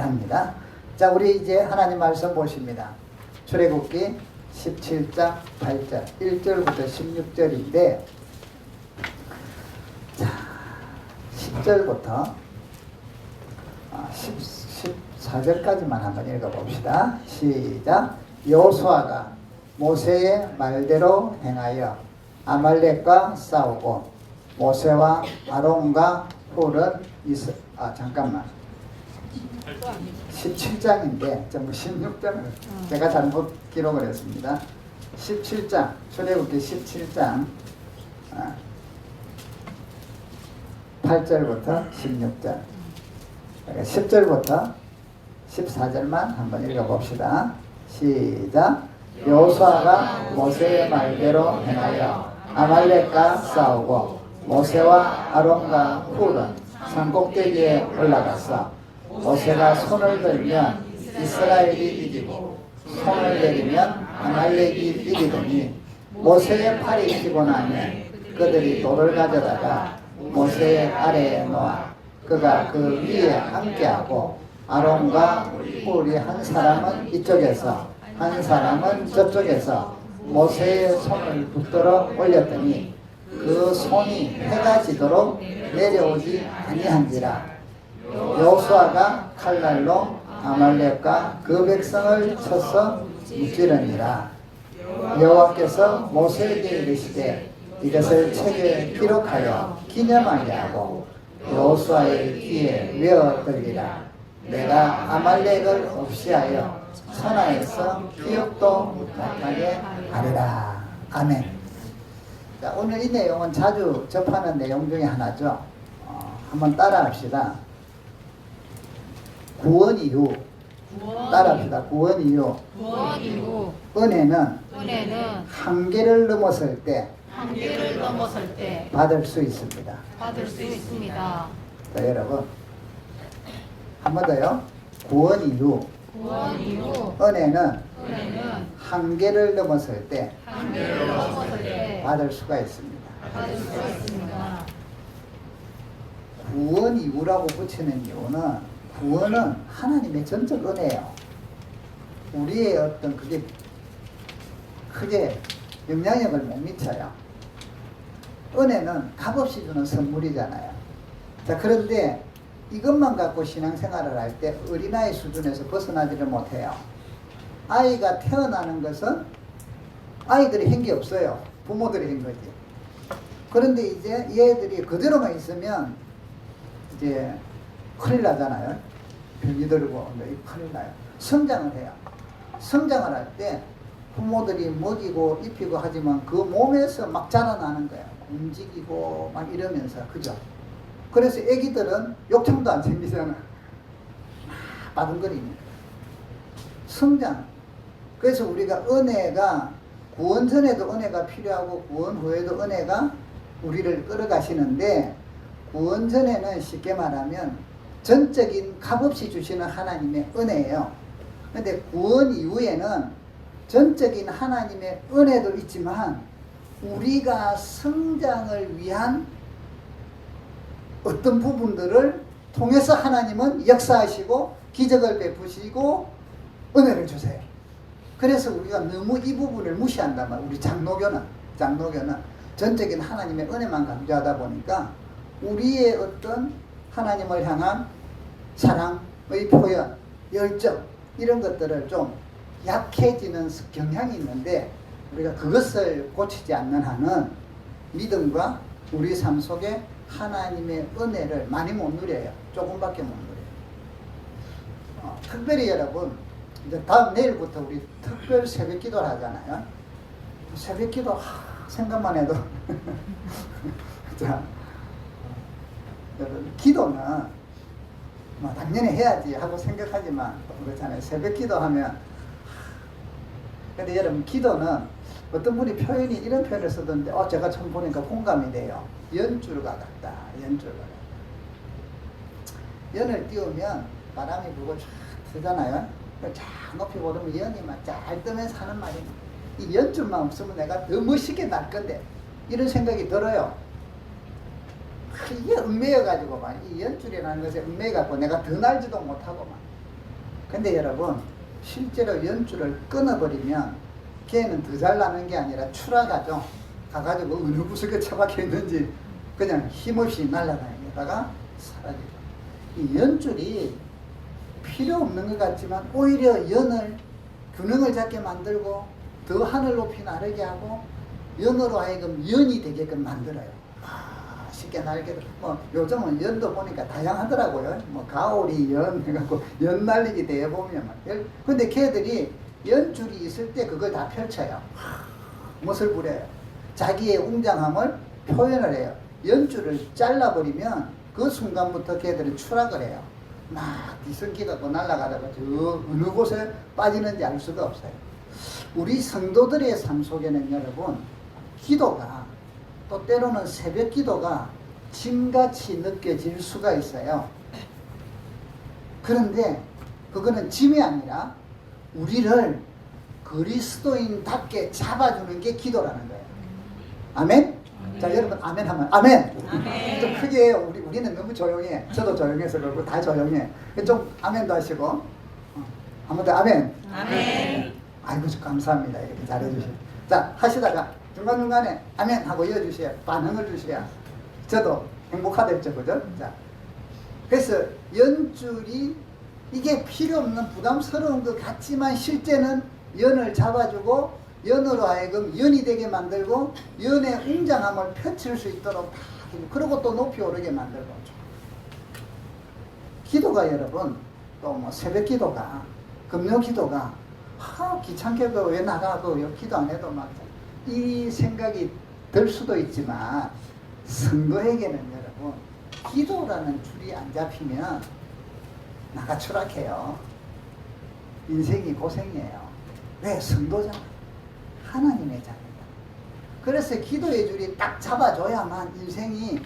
합니다. 자, 우리 이제 하나님 말씀 보십니다. 출애굽기 17장 8절 1절부터 16절인데, 자, 10절부터 14절까지만 한번 읽어봅시다. 시작. 여호수아가 모세의 말대로 행하여 아말렉과 싸우고 모세와 아론과 훌은 잠깐만 17장인데 전부 16장을 제가 잘못 기록을 했습니다. 17장 출애굽기 17장 8절부터 16절 10절부터 14절만 한번 읽어봅시다. 시작. 여호수아가 모세의 말대로 행하여 아말렉과 싸우고 모세와 아론과 훌은 산꼭대기에 올라갔어. 모세가 손을 들면 이스라엘이 이기고 손을 내리면 아말렉이 이기더니 모세의 팔이 피곤하면 그들이 돌을 가져다가 모세의 아래에 놓아 그가 그 위에 앉게하고 아론과 훌이 한 사람은 이쪽에서 한 사람은 저쪽에서 모세의 손을 붙들어 올렸더니 그 손이 해가 지도록 내려오지 아니한지라. 여호수아가 칼날로 아말렉과 그 백성을 쳐서 무찌르니라. 여호와께서 모세에게 이르시되 이것을 책에 기록하여 기념하게 하고 여호수아의 귀에 외어 들리라. 내가 아말렉을 없이하여 선하에서 기억도 못하게 하리라. 아멘. 자, 오늘 이 내용은 자주 접하는 내용 중에 하나죠. 한번 따라 합시다. 구원 이후. 따라 합시다. 구원 이후. 은혜는 한계를 넘었을 때 받을 수 있습니다. 자, 여러분 한 번 더요. 구원 이후 은혜는 한계를 넘었을 때 받을 수가 있습니다. 구원 이후라고 붙이는 이유는 구원은 하나님의 전적 은혜예요. 우리의 어떤 그게 크게 영향력을 못 미쳐요. 은혜는 값없이 주는 선물이잖아요. 자, 그런데 이것만 갖고 신앙생활을 할 때 어린아이 수준에서 벗어나지를 못해요. 아이가 태어나는 것은 아이들이 한 게 없어요. 부모들이 한 거지. 그런데 이제 얘들이 그대로만 있으면 이제 큰일 나잖아요. 병이 들고 큰일 나요. 성장을 해요. 성장을 할 때 부모들이 먹이고 입히고 하지만 그 몸에서 막 자라나는 거예요. 움직이고 막 이러면서. 그죠? 그래서 애기들은 욕창도 안 생기잖아. 바둥거리니까. 성장. 그래서 우리가 은혜가 구원 전에도 은혜가 필요하고 구원 후에도 은혜가 우리를 끌어가시는데, 구원 전에는 쉽게 말하면 전적인 값없이 주시는 하나님의 은혜예요. 그런데 구원 이후에는 전적인 하나님의 은혜도 있지만 우리가 성장을 위한 어떤 부분들을 통해서 하나님은 역사하시고 기적을 베푸시고 은혜를 주세요. 그래서 우리가 너무 이 부분을 무시한단 말이에요. 우리 장로교는 전적인 하나님의 은혜만 강조하다 보니까 우리의 어떤 하나님을 향한 사랑의 표현, 열정 이런 것들을 좀 약해지는 경향이 있는데, 우리가 그것을 고치지 않는 한은 믿음과 우리 삶 속에 하나님의 은혜를 많이 못 누려요. 조금밖에 못 누려요. 특별히 여러분, 이제 다음 내일부터 우리 특별 새벽 기도를 하잖아요. 새벽 기도 생각만 해도 자, 여러분, 기도는 뭐 당연히 해야지 하고 생각하지만 그렇잖아요. 새벽 기도하면. 근데 여러분, 기도는 어떤 분이 표현이 이런 표현을 쓰던데 제가 처음 보니까 공감이 돼요. 연줄과 같다. 연줄과 같다. 연을 띄우면 바람이 불고 쫙 뜨잖아요. 쫙 높이 오르면 연이 막 잘 뜨면서 하는 말입니다. 이 연줄만 없으면 내가 더 멋있게 날 건데, 이런 생각이 들어요. 이게 은매여가지고 이 연줄이라는 것에 은매여갖고 내가 더 날지도 못하고 근데 여러분 실제로 연줄을 끊어버리면 걔는 더 잘 나는 게 아니라 추락하죠. 가가지고 어느 구석에 처박혀 있는지 그냥 힘없이 날아다니다가 사라지고. 이 연줄이 필요 없는 것 같지만 오히려 연을 균형을 잡게 만들고 더 하늘 높이 나르게 하고 연으로 하여금 연이 되게끔 만들어요. 쉽게 날개도 요즘은 연도 보니까 다양하더라고요. 가오리 연 해갖고 연 날리기 대회 보면 근데 걔들이 연줄이 있을 때 그걸 다 펼쳐요. 못을 부려요. 자기의 웅장함을 표현을 해요. 연줄을 잘라버리면 그 순간부터 걔들은 추락을 해요. 막 뒤섞이가 또 날아가다가 저 어느 곳에 빠지는지 알 수가 없어요. 우리 성도들의 삶 속에는 여러분 기도가 또 때로는 새벽 기도가 짐같이 느껴질 수가 있어요. 그런데 그거는 짐이 아니라 우리를 그리스도인답게 잡아주는 게 기도라는 거예요. 아멘? 자, 여러분 아멘 하면 아멘. 아멘. 좀 크게 해요. 우리는 너무 조용해. 저도 조용해서 그렇고 다 조용해. 좀 아멘도 하시고 한번 더 아멘. 아멘. 아이고 감사합니다. 이렇게 잘해주세요. 자, 하시다가 중간중간에 아멘 하고 이어주세요. 반응을 주셔야 저도 행복하겠죠. 그죠? 자, 그래서 연줄이 이게 필요 없는 부담스러운 것 같지만 실제는 연을 잡아주고 연으로 하여금 연이 되게 만들고 연의 웅장함을 펼칠 수 있도록 다 그리고 또 높이 오르게 만들고. 기도가 여러분 또 새벽 기도가 금요 기도가 귀찮게도 왜 나가고 기도 안 해도 막 이 생각이 들 수도 있지만 성도에게는 여러분 기도라는 줄이 안 잡히면 나가 추락해요. 인생이 고생이에요. 왜? 성도잖아. 하나님의 자녀다. 그래서 기도의 줄이 딱 잡아줘야만 인생이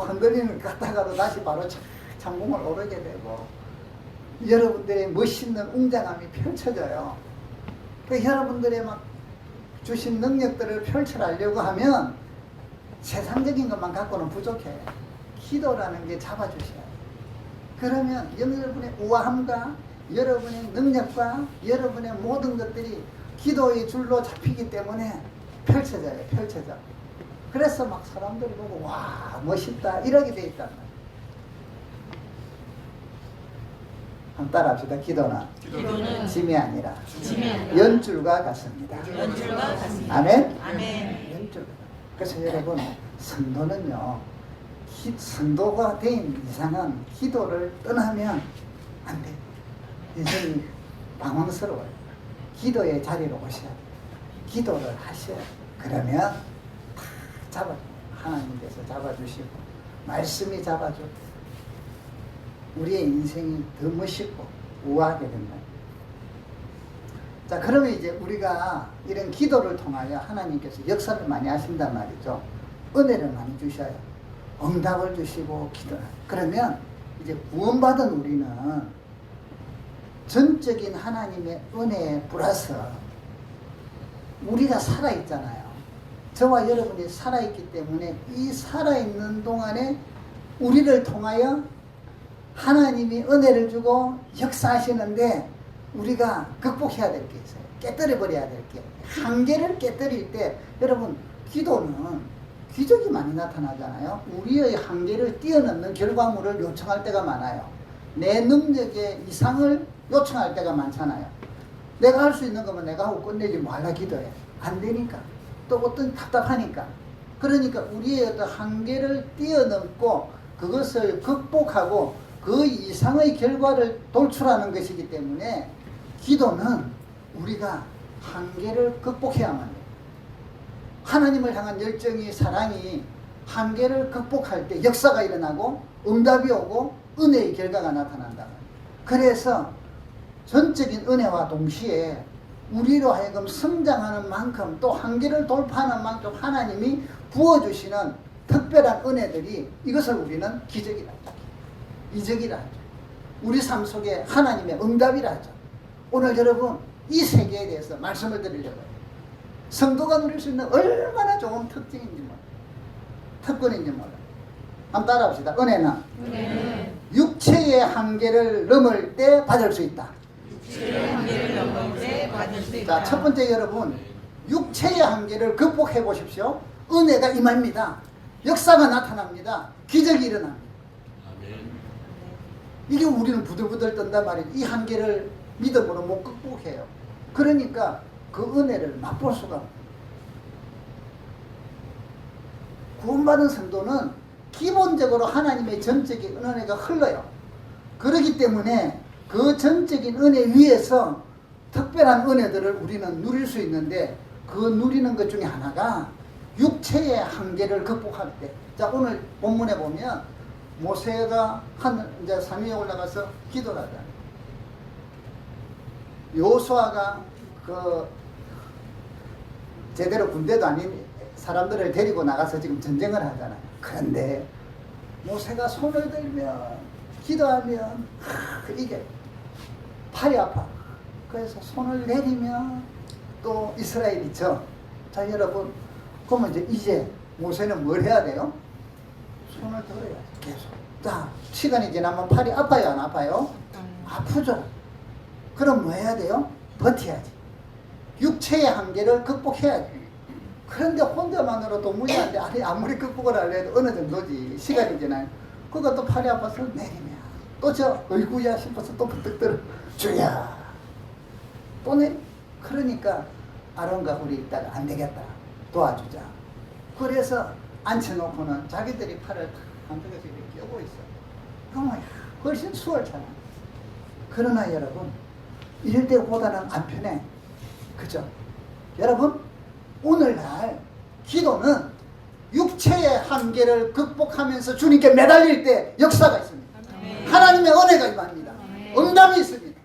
흔들리는 것 같다가도 다시 바로 창공을 오르게 되고 여러분들의 멋있는 웅장함이 펼쳐져요. 그 여러분들의 막 주신 능력들을 펼쳐하려고 하면 세상적인 것만 갖고는 부족해요. 기도라는 게 잡아주셔야 돼요. 그러면 여러분의 우아함과 여러분의 능력과 여러분의 모든 것들이 기도의 줄로 잡히기 때문에 펼쳐져요. 펼쳐져. 그래서 막 사람들이 보고 와 멋있다 이러게 돼 있단 말이에요. 한번 따라합시다. 기도는 짐이 아니라 연줄과 같습니다. 연줄과 같습니다. 아멘? 아멘. 연줄. 그래서 여러분 성도는요 성도가 된 이상은 기도를 떠나면 안 돼요. 인생이 방황스러워요. 기도의 자리로 오셔야 돼요. 기도를 하셔야 돼요. 그러면 다 잡아줘요. 하나님께서 잡아주시고 말씀이 잡아주고 우리의 인생이 더 멋있고 우아하게 된다. 자, 그러면 이제 우리가 이런 기도를 통하여 하나님께서 역사를 많이 하신단 말이죠. 은혜를 많이 주셔요. 응답을 주시고 기도를. 그러면 이제 구원받은 우리는 전적인 하나님의 은혜에 플러스 우리가 살아있잖아요. 저와 여러분이 살아있기 때문에 이 살아있는 동안에 우리를 통하여 하나님이 은혜를 주고 역사하시는데 우리가 극복해야 될 게 있어요. 깨뜨려 버려야 될 게. 한계를 깨뜨릴 때 여러분 기도는 기적이 많이 나타나잖아요. 우리의 한계를 뛰어넘는 결과물을 요청할 때가 많아요. 내 능력의 이상을 요청할 때가 많잖아요. 내가 할 수 있는 거면 내가 하고 끝내지 말라 기도해. 안 되니까. 또 어떤 답답하니까. 그러니까 우리의 어떤 한계를 뛰어넘고 그것을 극복하고 그 이상의 결과를 돌출하는 것이기 때문에 기도는 우리가 한계를 극복해야만 해요. 하나님을 향한 열정이 사랑이 한계를 극복할 때 역사가 일어나고 응답이 오고 은혜의 결과가 나타난다. 그래서 전적인 은혜와 동시에 우리로 하여금 성장하는 만큼 또 한계를 돌파하는 만큼 하나님이 부어주시는 특별한 은혜들이 이것을 우리는 기적이라 하죠. 이적이라 하죠. 우리 삶 속에 하나님의 응답이라 하죠. 오늘 여러분 이 세계에 대해서 말씀을 드리려고 해요. 성도가 누릴 수 있는 얼마나 좋은 특징인지 몰라요. 특권인지 몰라요. 한번 따라합시다. 은혜는 육체의 한계를 넘을 때 받을 수 있다. 육체의 한계를 넘을 때 받을 수 있다. 자, 첫 번째 여러분, 육체의 한계를 극복해 보십시오. 은혜가 임합니다. 역사가 나타납니다. 기적이 일어납니다. 이게 우리는 부들부들 떤단 말이에요. 이 한계를 믿음으로 못 극복해요. 그러니까 그 은혜를 맛볼 수가 없어요. 구원받은 성도는 기본적으로 하나님의 전적인 은혜가 흘러요. 그렇기 때문에 그 전적인 은혜 위에서 특별한 은혜들을 우리는 누릴 수 있는데, 그 누리는 것 중에 하나가 육체의 한계를 극복할 때. 자, 오늘 본문에 보면 모세가 이제 산 위에 올라가서 기도를 하잖아요. 여호수아가 제대로 군대도 아닌 사람들을 데리고 나가서 지금 전쟁을 하잖아요. 그런데 모세가 손을 들면, 기도하면 이게 팔이 아파. 그래서 손을 내리면 또 이스라엘이 져. 자, 여러분, 그러면 이제 모세는 뭘 해야 돼요? 손을 들어야지, 계속. 자, 시간이 지나면 팔이 아파요, 안 아파요? 아프죠. 그럼 뭐 해야 돼요? 버텨야지. 육체의 한계를 극복해야지. 그런데 혼자만으로 도무지 안 돼. 아무리 극복을 하려도 어느 정도지. 시간이 지나요. 그것도 팔이 아파서 내리면 또 어이구야 싶어서 또 버뜩 들어. 주야. 또 내리. 그러니까 아론과 우리 있다가 안 되겠다. 도와주자. 그래서 앉혀놓고는 자기들이 팔을 한쪽에서 이렇게 껴고 있어. 그러면 훨씬 수월잖아. 그러나 여러분, 이럴 때보다는 안 편해. 그죠? 여러분, 오늘날 기도는 육체의 한계를 극복하면서 주님께 매달릴 때 역사가 있습니다. 하나님의 은혜가 임합니다. 응답이 있습니다.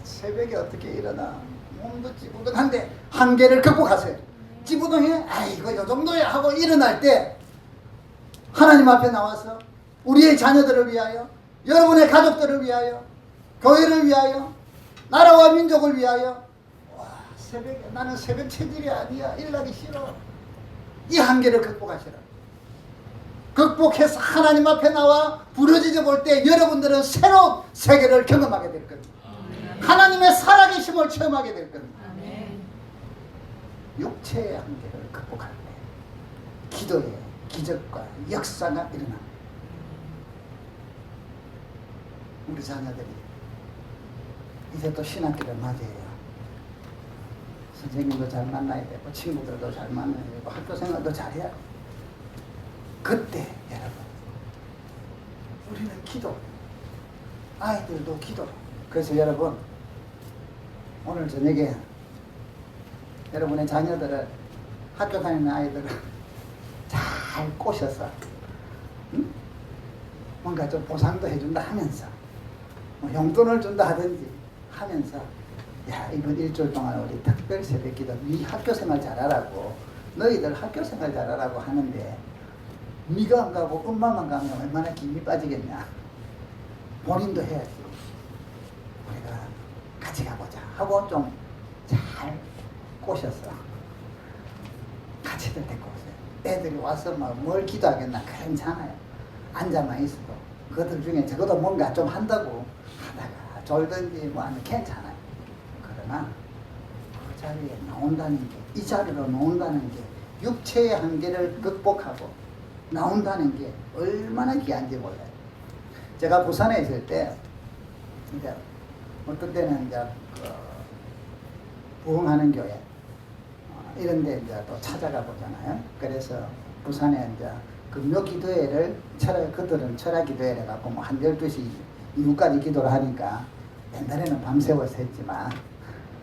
새벽에 어떻게 일어나? 몸도 찌부둥한데 한계를 극복하세요. 찌부둥해? 아이고 요 정도야 하고 일어날 때 하나님 앞에 나와서 우리의 자녀들을 위하여, 여러분의 가족들을 위하여, 교회를 위하여, 나라와 민족을 위하여, 와, 새벽에 나는 새벽 체질이 아니야. 일나기 싫어. 이 한계를 극복하시라. 극복해서 하나님 앞에 나와 부르짖어 볼 때 여러분들은 새로운 세계를 경험하게 될 겁니다. 하나님의 살아계심을 체험하게 될 겁니다. 육체의 한계를 극복할 때 기도의 기적과 역사가 일어납니다. 우리 자녀들이 이제 또 신학기를 맞이해요. 선생님도 잘 만나야 되고 친구들도 잘 만나야 되고 학교 생활도 잘해야 돼요. 그때 여러분, 우리는 기도, 아이들도 기도. 그래서 여러분, 오늘 저녁에 여러분의 자녀들을, 학교 다니는 아이들을 잘 꼬셔서 뭔가 좀 보상도 해준다 하면서, 뭐 용돈을 준다 하든지 하면서, 야, 이번 일주일 동안 우리 특별 새벽기도 네 학교 생활 잘하라고, 너희들 학교 생활 잘하라고 하는데 네가 안 가고 엄마만 가면 얼마나 김이 빠지겠냐. 본인도 해야지. 우리가 같이 가보자 하고 좀 잘 꼬셔서 같이들 데리고 오세요. 애들이 와서 뭘 기도하겠나. 괜찮아요. 앉아만 있어도 그들 중에 적어도 뭔가 좀 한다고 하다가 졸든지 뭐 하면 괜찮아요. 그러나 그 자리에 나온다는 게, 이 자리로 나온다는 게, 육체의 한계를 극복하고 나온다는 게 얼마나 귀한지 몰라요. 제가 부산에 있을 때 이제 어떤 때는 이제 부흥하는 교회 이런 데 이제 또 찾아가 보잖아요. 그래서 부산에 이제 금요 기도회를 그들은 철야 기도회를 갖고 뭐 한 12시 이후까지 기도를 하니까 옛날에는 밤새워서 했지만,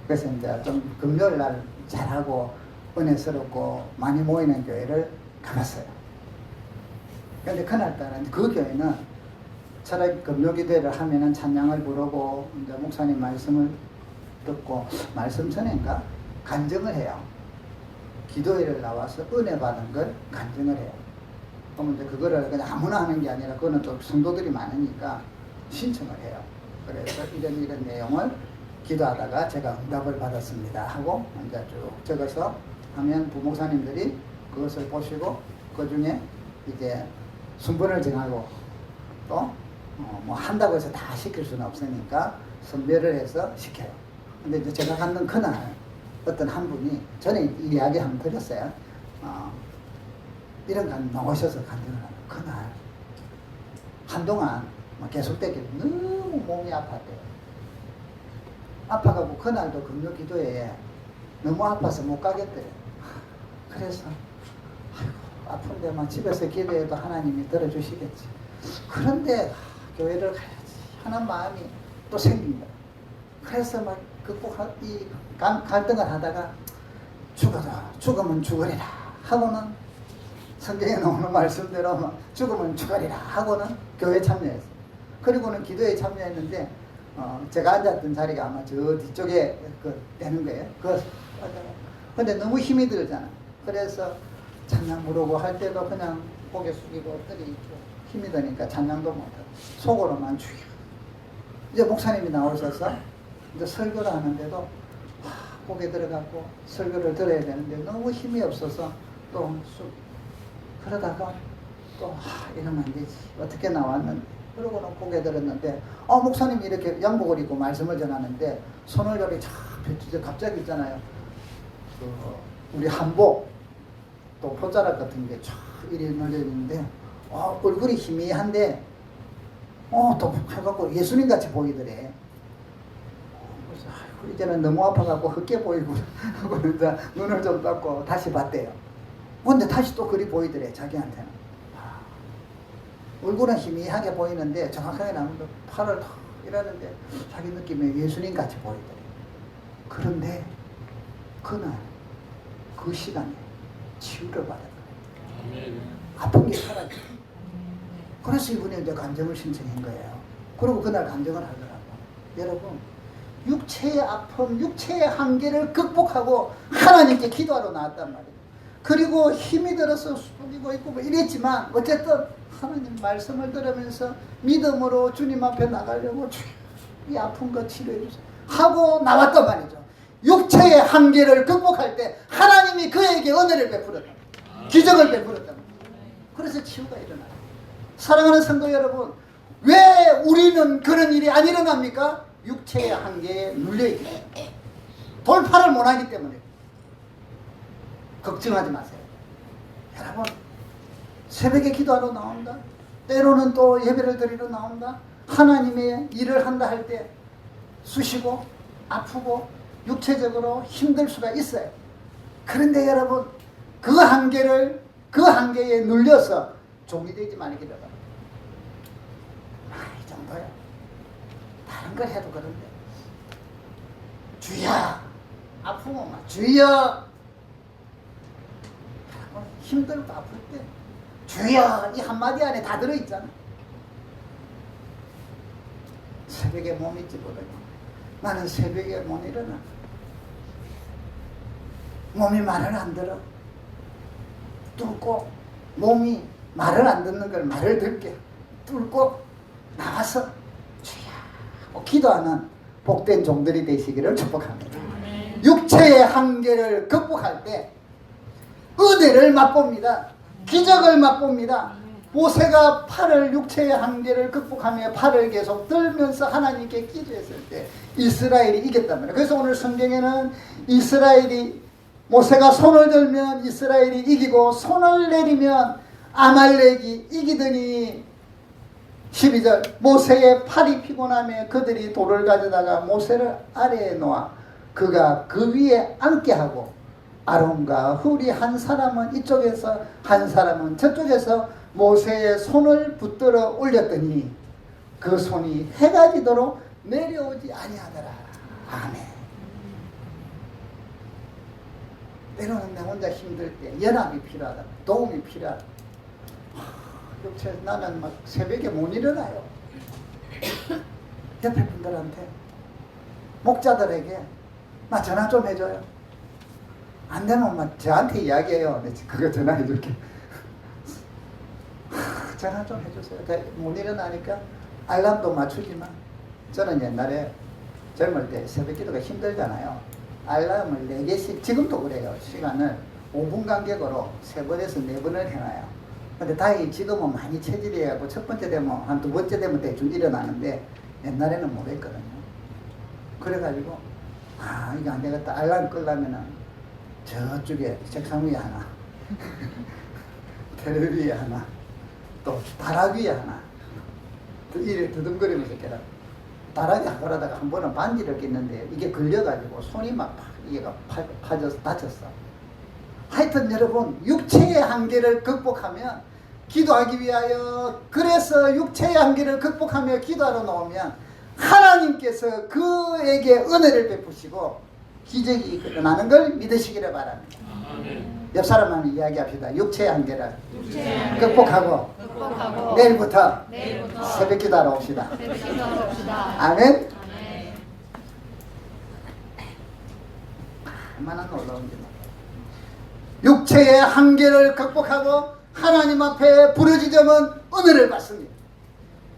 그래서 이제 좀 금요일 날 잘하고 은혜스럽고 많이 모이는 교회를 가봤어요. 근데 그날따라 그 교회는 철야 금요 기도회를 하면은 찬양을 부르고 이제 목사님 말씀을 듣고, 말씀 전인가 간증을 해요. 기도회를 나와서 은혜 받은 걸 간증을 해요. 그러면 이제 그거를 그냥 아무나 하는 게 아니라 그거는 또 성도들이 많으니까 신청을 해요. 그래서 이런 내용을 기도하다가 제가 응답을 받았습니다 하고 이제 쭉 적어서 하면 부목사님들이 그것을 보시고 그 중에 이제 순번을 정하고 또 뭐 한다고 해서 다 시킬 수는 없으니까 선별을 해서 시켜요. 근데 이제 제가 갔는 그날 어떤 한 분이 전에 이 이야기 한번 드렸어요. 이런 간 나오셔서 간증을 하는 그날 한동안 계속되게 너무 몸이 아팠대요. 아파가고 그날도 금요 기도에 너무 아파서 못 가겠대요. 그래서 아이고 아픈데 막 집에서 기도해도 하나님이 들어주시겠지. 그런데 교회를 가야지 하는 마음이 또 생긴 거예요. 그래서 막 이 갈등을 하다가 죽으면 죽으리라 하고는 성경에 나오는 말씀대로 막 죽으면 죽으리라 하고는 교회에 참여했어요. 그리고는 기도에 참여했는데 제가 앉았던 자리가 아마 저 뒤쪽에 되는 거예요. 근데 너무 힘이 들잖아. 그래서 찬양 부르고 할 때도 그냥 고개 숙이고 엎드려 있고 힘이 드니까 찬양도 못하고 속으로만 죽여. 이제 목사님이 나오셔서 이제 설교를 하는데도 고개 들어가고 설교를 들어야 되는데 너무 힘이 없어서 또 그러다가 또 이러면 안 되지. 어떻게 나왔는데 그러고는 고개 들었는데 목사님이 이렇게 양복을 입고 말씀을 전하는데 손을 이렇게 쫙 펼치죠. 갑자기 있잖아요. 우리 한복 또 포자락 같은 게 쫙 이리 늘려있는데 얼굴이 희미한데 또 해갖고 예수님같이 보이더래. 그래서 이제는 너무 아파갖고 흑게 보이고 하고 이제 눈을 좀 닦고 다시 봤대요. 근데 다시 또 그리 보이더래 자기한테는. 얼굴은 희미하게 보이는데 정확하게 나오면 팔을 탁 이러는데 자기 느낌에 예수님같이 보이더래. 그런데 그날 그 시간에 치유를 받았거든요. 아픈 게 사라졌어요. 그래서 이분이 이제 간증을 신청한 거예요. 그리고 그날 간증을 하더라고. 여러분, 육체의 아픔, 육체의 한계를 극복하고 하나님께 기도하러 나왔단 말이에요. 그리고 힘이 들어서 숙이고 있고 뭐 이랬지만 어쨌든 하나님 말씀을 들으면서 믿음으로 주님 앞에 나가려고 이 아픈 거 치료해 주세요 하고 나왔단 말이죠. 육체의 한계를 극복할 때 하나님이 그에게 은혜를 베풀었다. 기적을 베풀었다. 그래서 치유가 일어나요. 사랑하는 성도 여러분, 왜 우리는 그런 일이 안 일어납니까? 육체의 한계에 눌려있기 때문에. 돌파를 못하기 때문에. 걱정하지 마세요. 여러분, 새벽에 기도하러 나온다. 때로는 또 예배를 드리러 나온다. 하나님의 일을 한다 할 때 쑤시고 아프고 육체적으로 힘들 수가 있어요. 그런데 여러분, 그 한계에 눌려서 종이 되지 말기를 바랍니다. 이 정도야. 다른 걸 해도 그런데 주여 아프면 막 주여 힘들고 아플 때 주여 이 한마디 안에 다 들어있잖아. 새벽에 몸이 찌거든요. 나는 새벽에 못 일어나. 몸이 말을 안 들어. 뚫고 몸이 말을 안 듣는 걸 말을 듣게 뚫고 나와서 주여 기도하는 복된 종들이 되시기를 축복합니다. 육체의 한계를 극복할 때 은혜를 맛봅니다. 기적을 맛봅니다. 모세가 육체의 한계를 극복하며 팔을 계속 들면서 하나님께 기도했을 때 이스라엘이 이겼단 말이에요. 그래서 오늘 성경에는 모세가 손을 들면 이스라엘이 이기고 손을 내리면 아말렉이 이기더니 12절 모세의 팔이 피곤하며 그들이 돌을 가져다가 모세를 아래에 놓아 그가 그 위에 앉게 하고 아론과 훌이 한 사람은 이쪽에서 한 사람은 저쪽에서 모세의 손을 붙들어 올렸더니 그 손이 해가 지도록 내려오지 아니하더라. 아멘. 때로는 내 혼자 힘들 때 연합이 필요하다. 도움이 필요하다. 나는 막 새벽에 못 일어나요. 옆에 분들한테 목자들에게 나 전화 좀 해줘요. 안 되면 막 저한테 이야기해요. 그거 전화해 줄게. 전화 좀 해주세요. 못 일어나니까 알람도 맞추지만 저는 옛날에 젊을 때 새벽 기도가 힘들잖아요. 알람을 4개씩 지금도 그래요. 시간을 5분 간격으로 3번에서 4번을 해놔요. 근데 다행히 지금은 많이 체질이하고 첫 번째 되면 한 두 번째 되면 대충 일어나는데 옛날에는 못했거든요. 그래가지고 이거 안 되겠다. 알람 끌려면은 저쪽에 책상 위에 하나 텔레비 위에 하나 또 다락 위에 하나 이래 더듬거리면서 깨라. 다락에 하고라다가 한 번은 반지를 꼈는데 이게 걸려가지고 손이 막 이게가 파져서 다쳤어. 하여튼 여러분 육체의 한계를 극복하면 기도하기 위하여 그래서 육체의 한계를 극복하며 기도하러 나오면 하나님께서 그에게 은혜를 베푸시고 기적이 일어나는 걸 믿으시기를 바랍니다. 옆 사람만 이야기합시다. 육체의 한계를 극복하고 내일부터 새벽 기도하러 옵시다. 아멘. 얼마나 놀라운 게 육체의 한계를 극복하고 하나님 앞에 부르짖으면 은혜를 받습니다.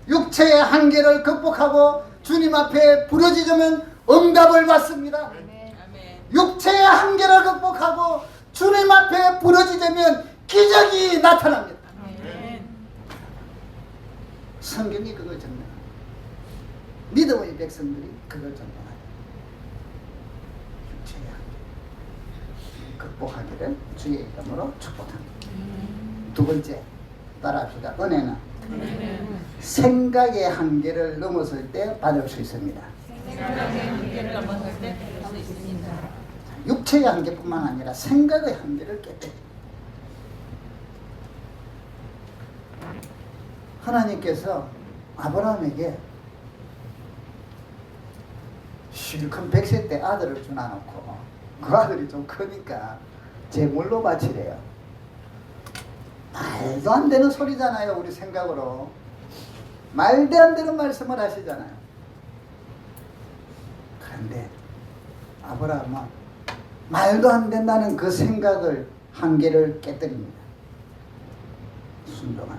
육체의 한계를 극복하고 주님 앞에 부르짖으면 응답을 받습니다. 육체의 한계를 극복하고 주님 앞에 부르짖으면 기적이 나타납니다. 성경이 그걸 전명합니다. 믿음의 백성들이 그걸 전명합니다. 육체의 한계 극복하기를 주의 이름으로 축복합니다. 두 번째 따라합시다. 은혜는 생각의 한계를 넘어설 때 받을 수 있습니다. 육체의 한계뿐만 아니라 생각의 한계를 깨뜨려. 하나님께서 아브라함에게 실컷 100세 때 아들을 주나놓고 그 아들이 좀 크니까 제물로 바치래요. 말도 안 되는 소리잖아요. 우리 생각으로 말도 안 되는 말씀을 하시잖아요. 그런데 아브라함은 말도 안 된다는 그 생각을 한계를 깨뜨립니다. 순종한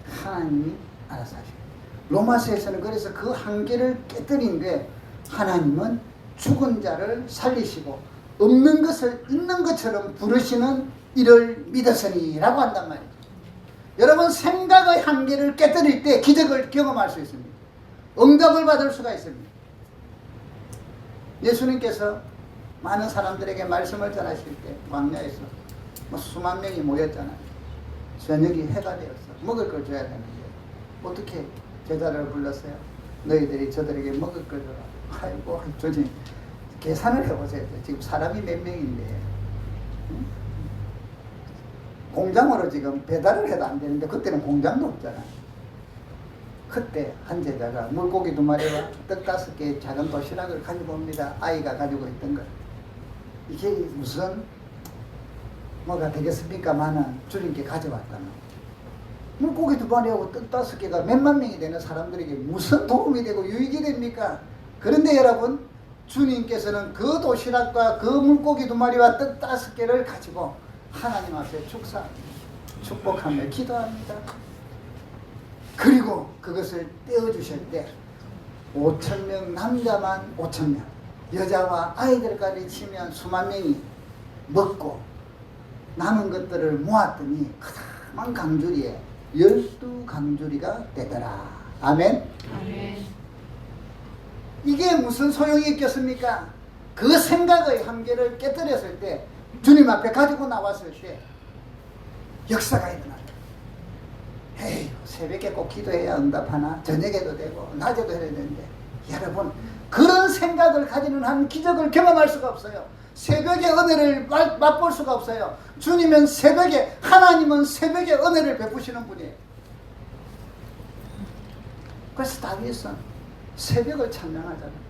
하나님이 알아서 하십니다. 로마서에서는 그래서 그 한계를 깨뜨린데 하나님은 죽은 자를 살리시고 없는 것을 있는 것처럼 부르시는 이를 믿었으니 라고 한단 말이죠. 여러분 생각의 한계를 깨뜨릴 때 기적을 경험할 수 있습니다. 응답을 받을 수가 있습니다. 예수님께서 많은 사람들에게 말씀을 전하실 때 광야에서 수만 명이 모였잖아요. 저녁이 해가 되었어. 먹을 걸 줘야 되는데 어떻게 제자를 불렀어요? 너희들이 저들에게 먹을 걸 줘라. 아이고 저지 계산을 해보세요. 지금 사람이 몇 명인데 공장으로 지금 배달을 해도 안 되는데 그때는 공장도 없잖아요. 그때 한 제자가 물고기 2마리와 떡 5개 작은 도시락을 가지고 옵니다. 아이가 가지고 있던 것. 이게 무슨 뭐가 되겠습니까마는 주님께 가져왔다는 물고기 2마리하고 떡 5개가 몇만 명이 되는 사람들에게 무슨 도움이 되고 유익이 됩니까? 그런데 여러분 주님께서는 그 도시락과 그 물고기 2마리와 떡 5개를 가지고 하나님 앞에 축복하며 기도합니다. 그리고 그것을 떼어주실 때 5,000명 남자만 5,000명 여자와 아이들까지 치면 수만 명이 먹고 남은 것들을 모았더니 크다만 강주리에 12강주리가 되더라. 아멘. 아멘. 이게 무슨 소용이 있겠습니까? 그 생각의 한계를 깨뜨렸을 때 주님 앞에 가지고 나왔을 때 역사가 일어난다. 에이 새벽에 꼭 기도해야 응답하나? 저녁에도 되고 낮에도 해야 되는데 여러분 그런 생각을 가지는 한 기적을 경험할 수가 없어요. 새벽의 은혜를 맛볼 수가 없어요. 주님은 새벽에 하나님은 새벽에 은혜를 베푸시는 분이에요. 그래서 다윗은 새벽을 찬양하잖아요.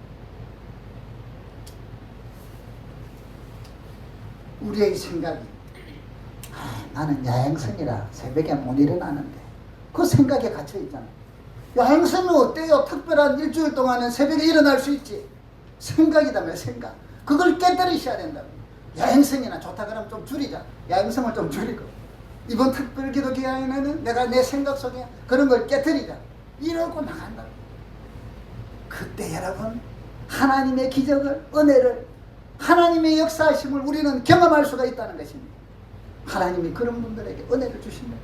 우리의 생각이 나는 야행성이라 새벽에 못 일어나는데 그 생각에 갇혀 있잖아요. 야행성이 어때요? 특별한 일주일 동안은 새벽에 일어날 수 있지. 생각이다며 생각. 그걸 깨뜨리셔야 된다고. 야행성이나 좋다 그러면 좀 줄이자. 야행성을 좀 줄이고 이번 특별 기도 기간에는 내가 내 생각 속에 그런 걸 깨뜨리자. 이러고 나간다. 그때 여러분 하나님의 기적을 은혜를 하나님의 역사하심을 우리는 경험할 수가 있다는 것입니다. 하나님이 그런 분들에게 은혜를 주신다.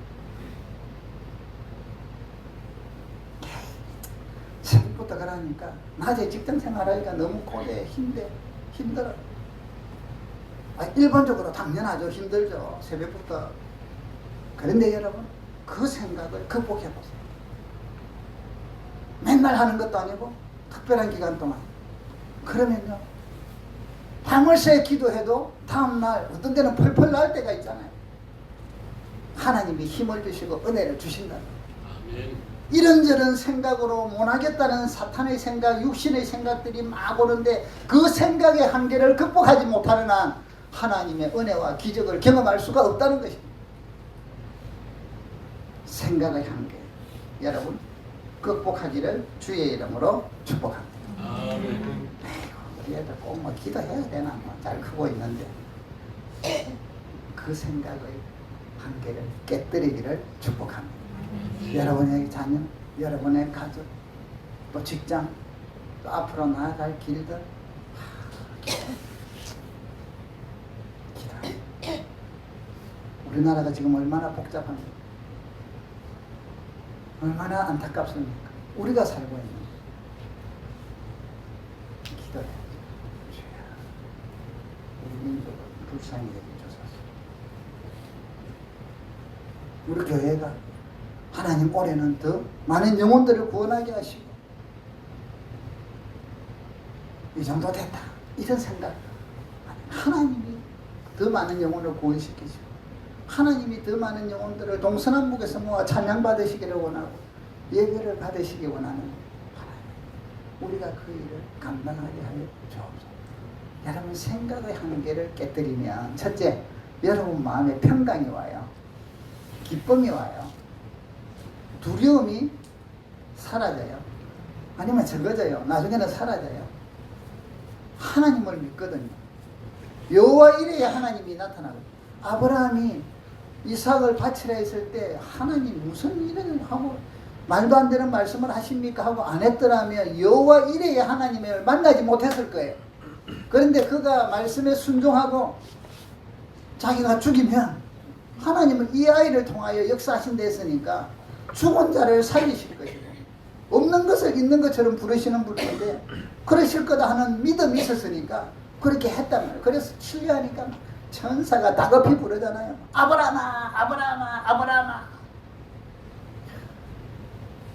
새벽부터 그러니까 낮에 직장 생활하기가 너무 고돼 힘들어. 일반적으로 당연하죠. 힘들죠. 새벽부터. 그런데 여러분 그 생각을 극복해보세요. 맨날 하는 것도 아니고 특별한 기간 동안. 그러면요 밤을 새 기도해도 다음날 어떤 데는 펄펄 날 때가 있잖아요. 하나님이 힘을 주시고 은혜를 주신다. 이런저런 생각으로 못하겠다는 사탄의 생각, 육신의 생각들이 막 오는데 그 생각의 한계를 극복하지 못하는 한 하나님의 은혜와 기적을 경험할 수가 없다는 것입니다. 생각의 한계 여러분 극복하기를 주의 이름으로 축복합니다. 우리 애들 꼭 뭐 기도해야 되나 뭐 잘 크고 있는데 그 생각의 한계를 깨뜨리기를 축복합니다. 여러분의 자녀, 여러분의 가족, 또 직장, 또 앞으로 나아갈 길들 기도. 우리나라가 지금 얼마나 복잡합니까? 얼마나 안타깝습니까? 우리가 살고 있는 기도해야죠. 우리 민족을 불쌍히 여겨주소서. 우리 교회가 하나님 올해는 더 많은 영혼들을 구원하게 하시고 이 정도 됐다 이런 생각. 하나님이 더 많은 영혼을 구원시키시고 하나님이 더 많은 영혼들을 동서남북에서 모아 찬양받으시기를 원하고 예배를 받으시기 원하는 하나님, 우리가 그 일을 감당하게 하여 주옵소서. 여러분 생각의 한계를 깨뜨리면 첫째, 여러분 마음에 평강이 와요. 기쁨이 와요. 두려움이 사라져요. 아니면 적어져요. 나중에는 사라져요. 하나님을 믿거든요. 여호와 이레의 하나님이 나타나거든요. 아브라함이 이삭을 바치라 했을 때 하나님 무슨 일을 하고 말도 안 되는 말씀을 하십니까 하고 안 했더라면 여호와 이레의 하나님을 만나지 못했을 거예요. 그런데 그가 말씀에 순종하고 자기가 죽이면 하나님은 이 아이를 통하여 역사하신다 했으니까 죽은 자를 살리실 것이고 없는 것을 있는 것처럼 부르시는 분인데 그러실 거다 하는 믿음이 있었으니까 그렇게 했단 말이에요. 그래서 신뢰하니까 천사가 다급히 부르잖아요. 아브라함아 아브라함아 아브라함아.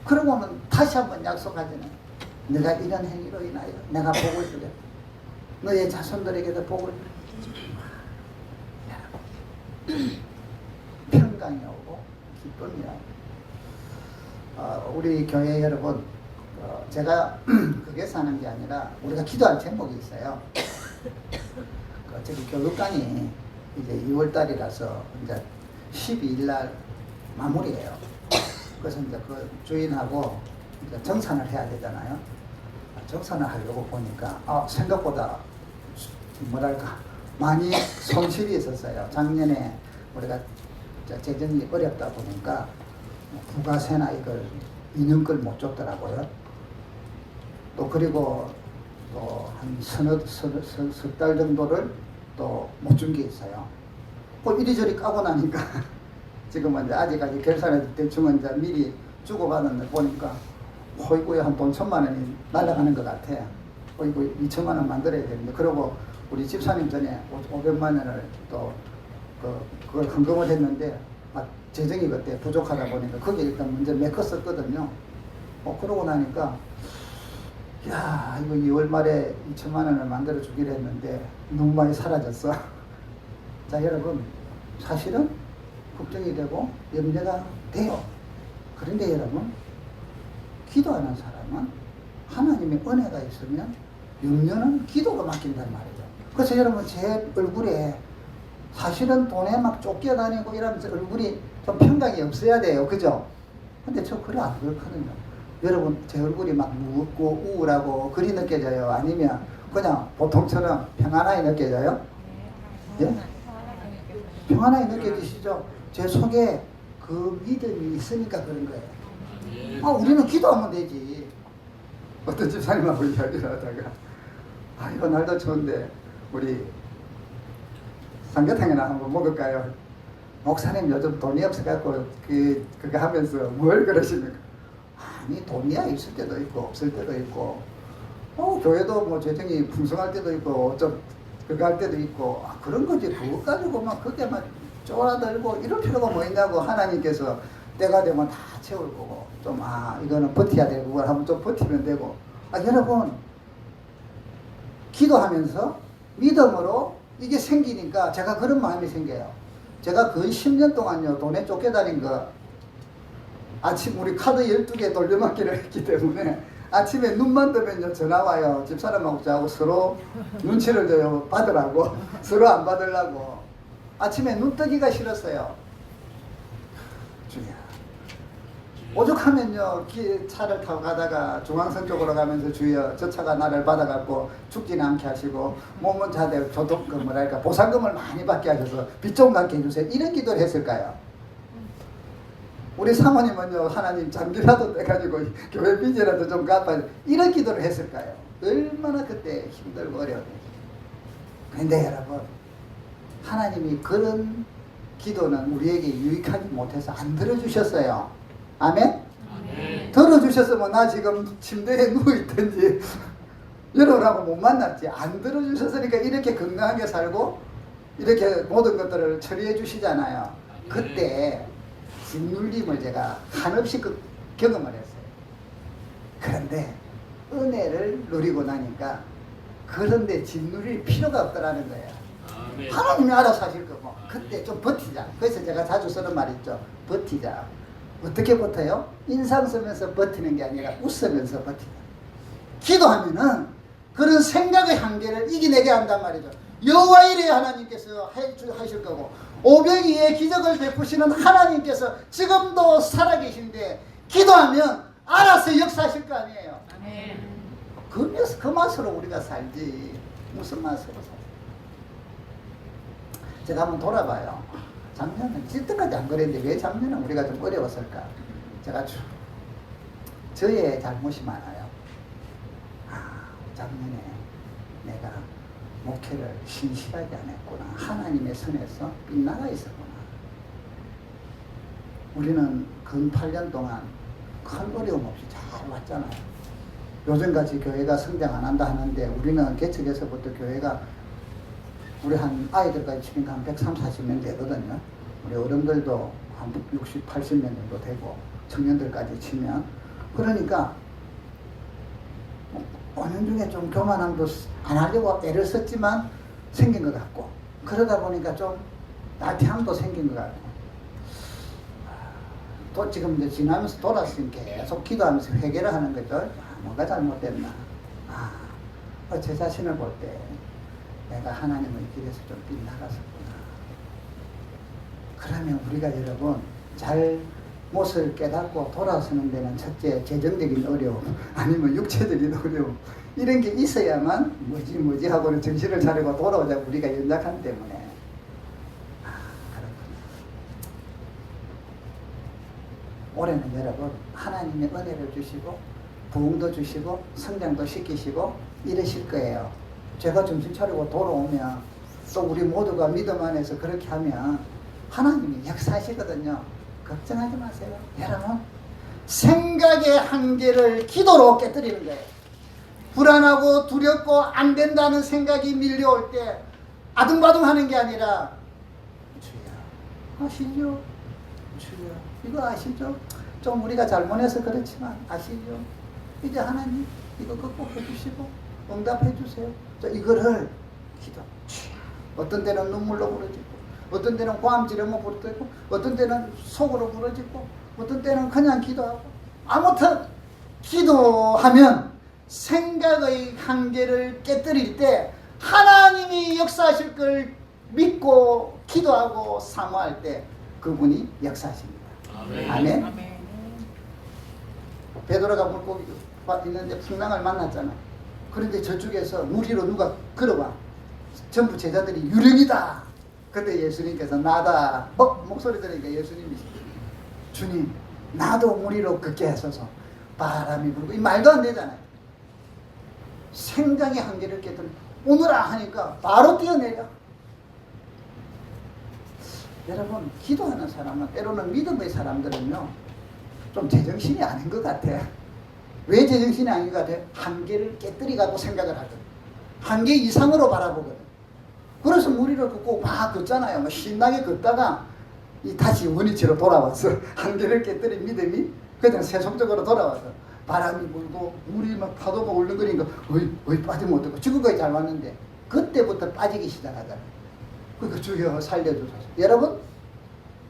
그러고는 다시 한번 약속하잖아요. 내가 이런 행위로 인하여 내가 복을 주겠다. 너의 자손들에게도 복을 주겠다. 평강이 오고 기쁨이 오고. 우리 교회 여러분, 제가 그게 사는 게 아니라 우리가 기도할 제목이 있어요. 저기 교육관이 이제 2월달이라서 이제 12일 날 마무리예요. 그래서 이제 그 주인하고 이제 정산을 해야 되잖아요. 정산을 하려고 보니까 생각보다 뭐랄까 많이 손실이 있었어요. 작년에 우리가 재정이 어렵다 보니까 부가세나 이걸 2년 걸 못 줬더라고요. 또 그리고 또 한 석 달 정도를 또 못 준 게 있어요. 이리저리 까고 나니까 지금은 이제 아직까지 결산해서 대충은 이제 미리 주고받았는데 보니까 어이구야 한 돈 1,000만 원이 날아가는 것 같아. 어이구 2천만 원 만들어야 되는데 그러고 우리 집사님 전에 500만 원을 또 그걸 헌금을 했는데 재정이 그때 부족하다 보니까 거기에 일단 먼저 메꿨었거든요. 그러고 나니까 야 이거 2월 말에 2천만 원을 만들어 주기로 했는데 너무 많이 사라졌어. 자 여러분 사실은 걱정이 되고 염려가 돼요. 그런데 여러분 기도하는 사람은 하나님의 은혜가 있으면 염려는 기도가 맡긴단 말이죠. 그래서 여러분 제 얼굴에 사실은 돈에 막 쫓겨다니고 이러면서 얼굴이 좀 평강이 없어야 돼요. 그죠? 근데 저 그래 안 그렇거든요. 여러분 제 얼굴이 막 무겁고 우울하고 그리 느껴져요? 아니면 그냥 보통처럼 평안하게 느껴져요? 예? 평안하게 느껴지시죠? 제 속에 그 믿음이 있으니까 그런 거예요. 우리는 기도하면 되지. 어떤 집사님하고 이야기를 하다가 이거 날도 추운데 우리 삼계탕이나 한번 먹을까요? 목사님 요즘 돈이 없어갖고 그거 하면서 뭘 그러십니까? 아니 돈이야 있을 때도 있고 없을 때도 있고 교회도 뭐 재정이 풍성할 때도 있고 좀 그거 할 때도 있고 그런 거지. 그거 가지고 막 그게 막 쪼라들고 이럴 필요가 뭐 있냐고. 하나님께서 때가 되면 다 채울 거고 좀 이거는 버텨야 되고 그걸 한번 좀 버티면 되고. 여러분 기도하면서 믿음으로 이게 생기니까 제가 그런 마음이 생겨요. 제가 거의 10년 동안요 돈에 쫓겨다닌 거 아침 우리 카드 12개 돌려막기를 했기 때문에 아침에 눈만 뜨면요 전화 와요. 집사람하고 저하고 서로 눈치를 줘요. 받으라고. 서로 안 받으려고. 아침에 눈 뜨기가 싫었어요. 주야. 오죽하면요 차를 타고 가다가 중앙선 쪽으로 가면서 주여 저 차가 나를 받아갖고 죽지는 않게 하시고 몸은 자대 조독금 뭐랄까 보상금을 많이 받게 하셔서 빚 좀 갚게 해주세요. 이런 기도를 했을까요? 우리 사모님은요 하나님 잠기라도 떼가지고 교회 빚이라도 좀 갚아 이런 기도를 했을까요? 얼마나 그때 힘들고 어려웠는지. 그런데 여러분 하나님이 그런 기도는 우리에게 유익하지 못해서 안 들어주셨어요. 아멘? 아멘. 들어주셨으면 나 지금 침대에 누워있든지 여러분하고 못 만났지. 안 들어주셨으니까 이렇게 건강하게 살고 이렇게 모든 것들을 처리해 주시잖아요. 그때 짓눌림을 제가 한없이 경험을 했어요. 그런데 은혜를 누리고 나니까 그런데 짓눌릴 필요가 없더라는 거예요. 아멘. 하나님이 알아서 하실 거고 그때 좀 버티자. 그래서 제가 자주 쓰는 말 있죠. 버티자. 어떻게 버텨요? 인상 쓰면서 버티는 게 아니라 웃으면서 버티자. 기도하면은 그런 생각의 한계를 이겨내게 한단 말이죠. 여호와 이레 하나님께서 하실 거고 500위의 기적을 베푸시는 하나님께서 지금도 살아계신데 기도하면 알아서 역사하실 거 아니에요. 아멘. 그 맛으로 우리가 살지 무슨 맛으로 살지. 제가 한번 돌아봐요. 작년은 찔때까지 안 그랬는데 왜 작년은 우리가 좀 어려웠을까. 제가 저의 잘못이 많아요. 작년에 내가 목회를 신실하게 안 했구나. 하나님의 선에서 빗나가 있었구나. 우리는 근 8년 동안 큰 어려움 없이 잘 왔잖아요. 요즘같이 교회가 성장 안 한다 하는데 우리는 개척에서부터 교회가 우리 한 아이들까지 치니까 한 130, 40명 되거든요. 우리 어른들도 한 60, 80명 정도 되고 청년들까지 치면. 그러니까 5년 중에 좀 교만함도 안 하려고 애를 썼지만 생긴 것 같고 그러다 보니까 좀 나태함도 생긴 것 같고 또 지금 이제 지나면서 돌아서면 계속 기도하면서 회개를 하는 거죠. 뭐가 잘못됐나. 제 자신을 볼 때 내가 하나님의 길에서 좀 빗나갔었구나. 그러면 우리가 여러분 잘못을 깨닫고 돌아서는 데는 첫째 재정적인 어려움 아니면 육체적인 어려움 이런 게 있어야만 뭐지 하고는 정신을 차리고 돌아오자 우리가 연약하기 때문에. 그렇구나. 올해는 여러분 하나님의 은혜를 주시고 부흥도 주시고 성장도 시키시고 이러실 거예요. 제가 정신 차리고 돌아오면 또 우리 모두가 믿음 안에서 그렇게 하면 하나님이 역사하시거든요. 걱정하지 마세요. 여러분 생각의 한계를 기도로 깨뜨리는 거예요. 불안하고 두렵고 안 된다는 생각이 밀려올 때 아둥바둥 하는 게 아니라 주여 아시죠? 주여 이거 아시죠? 좀 우리가 잘못해서 그렇지만 아시죠? 이제 하나님 이거 극복해 주시고 응답해 주세요. 자, 이거를 기도. 어떤 때는 눈물로 부러지고 어떤 때는 고함 지르며 부르짖고 어떤 때는 속으로 부러지고 어떤 때는 그냥 기도하고 아무튼 기도하면 생각의 한계를 깨뜨릴 때 하나님이 역사하실 걸 믿고 기도하고 사모할 때 그분이 역사하십니다. 아멘. 아멘. 아멘. 베드로가 물고기 있는데 풍랑을 만났잖아. 그런데 저쪽에서 물 위로 누가 걸어와. 전부 제자들이 유령이다. 그때 예수님께서 나다. 목소리 들으니까 예수님이시죠. 주님 나도 물 위로 걷게 하소서. 바람이 불고 이 말도 안 되잖아요. 생각의 한계를 깨뜨려 오너라 하니까 바로 뛰어내려. 여러분, 기도하는 사람은, 때로는 믿음의 사람들은요, 좀 제정신이 아닌 것 같아. 왜 제정신이 아닌 것 같아? 한계를 깨뜨리라고 생각을 하거든. 한계 이상으로 바라보거든. 그래서 무리를 걷고 막 걷잖아요. 뭐 신나게 걷다가 다시 원위치로 돌아와서 한계를 깨뜨린 믿음이 그냥 세속적으로 돌아와서 바람이 불고 물이 막 파도가 울렁거리니까 어이 빠지면 어떡하고 지금까지 잘 왔는데 그때부터 빠지기 시작하잖아요. 그러니까 주여 살려주소서. 여러분,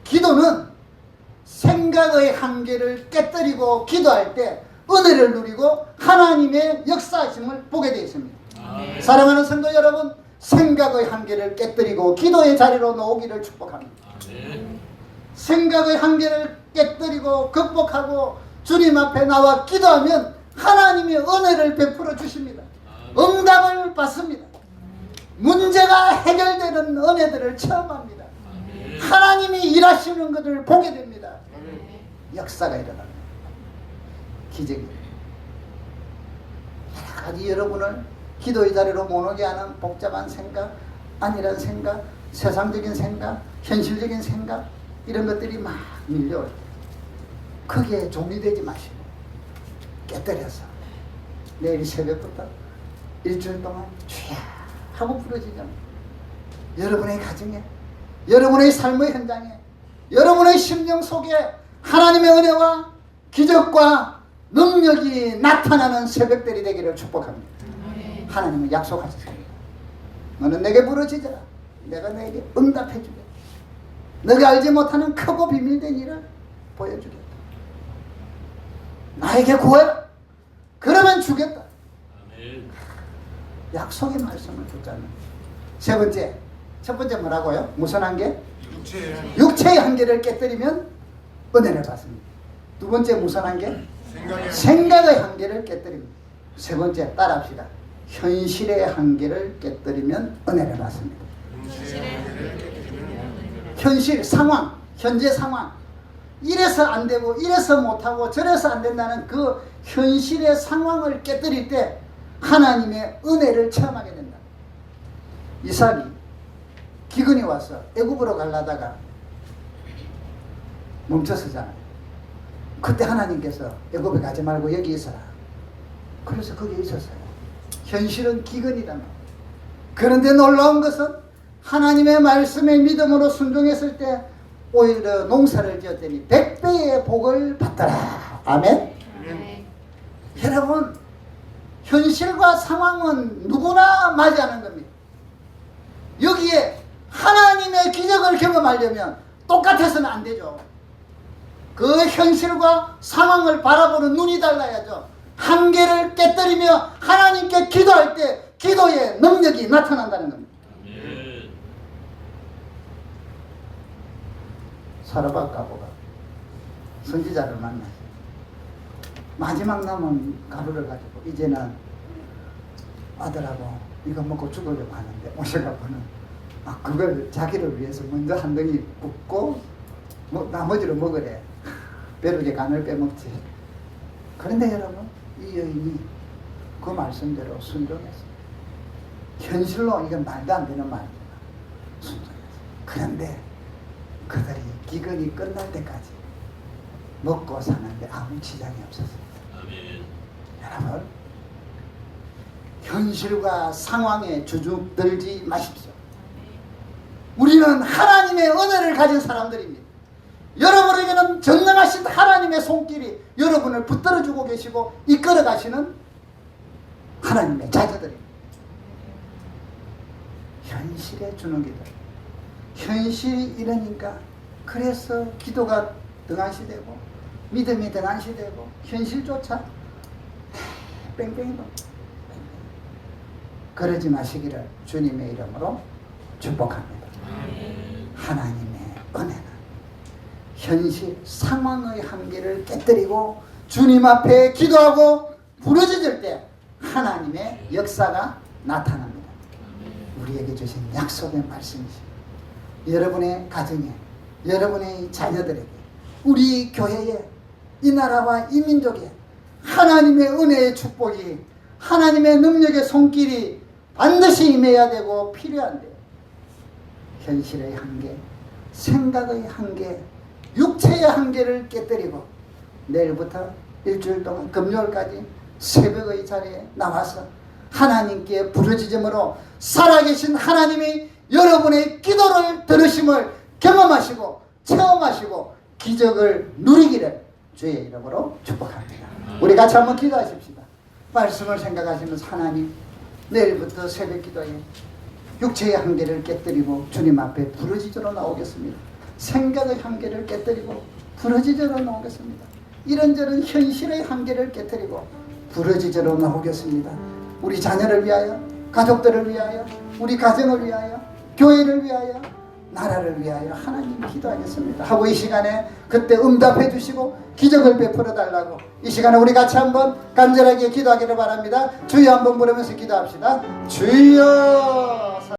기도는 생각의 한계를 깨뜨리고 기도할 때 은혜를 누리고 하나님의 역사하심을 보게 되어 있습니다. 사랑하는 성도 여러분, 생각의 한계를 깨뜨리고 기도의 자리로 나오기를 축복합니다. 생각의 한계를 깨뜨리고 극복하고 주님 앞에 나와 기도하면 하나님의 은혜를 베풀어 주십니다. 응답을 받습니다. 문제가 해결되는 은혜들을 체험합니다. 하나님이 일하시는 것을 보게 됩니다. 역사가 일어납니다. 기적이. 여러 가지 여러분을 기도의 자리로 모으게 하는 복잡한 생각, 안일한 생각, 세상적인 생각, 현실적인 생각, 이런 것들이 막 밀려올 때 거기에 종이 되지 마시고 깨뜨려서 내일 새벽부터 일주일 동안 주야 하고 부르짖으면 여러분의 가정에, 여러분의 삶의 현장에, 여러분의 심령 속에 하나님의 은혜와 기적과 능력이 나타나는 새벽들이 되기를 축복합니다. 하나님은 약속하셨습니다. 너는 내게 부르짖어라. 내가 너에게 응답해 주겠다. 너가 알지 못하는 크고 비밀된 일을 보여주겠다. 나에게 구해라. 그러면 주겠다. 약속의 말씀을 붙잡는. 세 번째, 첫 번째 뭐라고요? 무슨 한계? 육체의 한계를 깨뜨리면 은혜를 받습니다. 두 번째 무슨 한계? 생각의 한계를 깨뜨립니다. 세 번째 따라합시다. 현실의 한계를 깨뜨리면 은혜를 받습니다. 현실 상황, 현재 상황, 이래서 안 되고 이래서 못하고 저래서 안 된다는 그 현실의 상황을 깨뜨릴 때 하나님의 은혜를 체험하게 된다. 이삭이 기근이 와서 애굽으로 가려다가 멈춰서잖아요. 그때 하나님께서 애굽에 가지 말고 여기 있어라. 그래서 거기 있었어요. 현실은 기근이란 말이에요. 그런데 놀라운 것은 하나님의 말씀에 믿음으로 순종했을 때 오히려 농사를 지었더니 100배의 복을 받더라. 아멘? 여러분, 현실과 상황은 누구나 맞이하는 겁니다. 여기에 하나님의 기적을 경험하려면 똑같아서는 안 되죠. 그 현실과 상황을 바라보는 눈이 달라야죠. 한계를 깨뜨리며 하나님께 기도할 때 기도의 능력이 나타난다는 겁니다. 사르밧가보가 선지자를 만났어요. 마지막 남은 가루를 가지고 이제는 아들하고 이거 먹고 죽으려고 하는데 오셔가고는 그걸 자기를 위해서 먼저 한 덩이 붓고 나머지를 먹으래. 벼룩의 간을 빼먹지. 그런데 여러분, 이 여인이 그 말씀대로 순종했어요. 현실로 이건 말도 안 되는 말입니다. 순종했어요. 그런데 그들이 기근이 끝날 때까지 먹고 사는데 아무 지장이 없었습니다. 여러분, 현실과 상황에 주눅들지 마십시오. 우리는 하나님의 은혜를 가진 사람들입니다. 여러분에게는 전능하신 하나님의 손길이 여러분을 붙들어주고 계시고 이끌어 가시는 하나님의 자녀들입니다. 현실의 주눅이들, 현실이 이러니까 그래서 기도가 등한시되고 믿음이 등한시되고 현실조차 뺑뺑이도 그러지 마시기를 주님의 이름으로 축복합니다. 하나님의 은혜는 현실 상황의 한계를 깨뜨리고 주님 앞에 기도하고 부르짖을 때 하나님의 역사가 나타납니다. 우리에게 주신 약속의 말씀이십니다. 여러분의 가정에, 여러분의 자녀들에게, 우리 교회에, 이 나라와 이 민족에 하나님의 은혜의 축복이, 하나님의 능력의 손길이 반드시 임해야 되고 필요한데 현실의 한계, 생각의 한계, 육체의 한계를 깨뜨리고 내일부터 일주일 동안 금요일까지 새벽의 자리에 나와서 하나님께 부르짖음으로 살아계신 하나님이 여러분의 기도를 들으심을 경험하시고 체험하시고 기적을 누리기를 주의 이름으로 축복합니다. 우리 같이 한번 기도하십시다. 말씀을 생각하시면서 하나님, 내일부터 새벽 기도에 육체의 한계를 깨뜨리고 주님 앞에 부르짖으러 나오겠습니다. 생각의 한계를 깨뜨리고 부르짖으러 나오겠습니다. 이런저런 현실의 한계를 깨뜨리고 부르짖으러 나오겠습니다. 우리 자녀를 위하여, 가족들을 위하여, 우리 가정을 위하여, 교회를 위하여, 나라를 위하여 하나님 기도하겠습니다 하고 이 시간에 그때 응답해 주시고 기적을 베풀어 달라고 이 시간에 우리 같이 한번 간절하게 기도하기를 바랍니다. 주여 한번 부르면서 기도합시다. 주여.